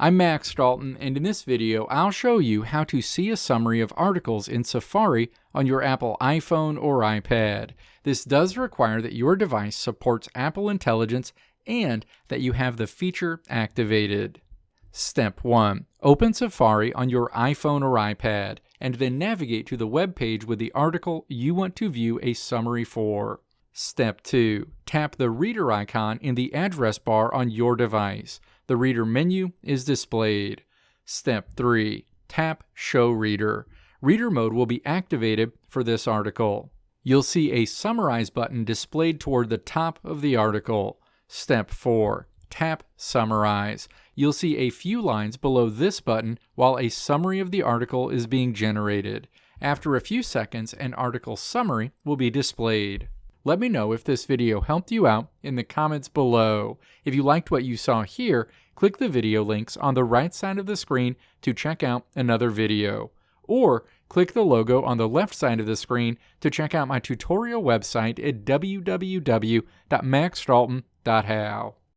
I'm Max Dalton, and in this video I'll show you how to see a summary of articles in Safari on your Apple iPhone or iPad. This does require that your device supports Apple Intelligence and that you have the feature activated. Step 1. Open Safari on your iPhone or iPad, and then navigate to the web page with the article you want to view a summary for. Step 2. Tap the Reader icon in the address bar on your device. The Reader menu is displayed. Step 3. Tap Show Reader. Reader mode will be activated for this article. You'll see a Summarize button displayed toward the top of the article. Step 4. Tap Summarize. You'll see a few lines below this button while a summary of the article is being generated. After a few seconds, an article summary will be displayed. Let me know if this video helped you out in the comments below. If you liked what you saw here, click the video links on the right side of the screen to check out another video. Or click the logo on the left side of the screen to check out my tutorial website at www.maxdalton.how.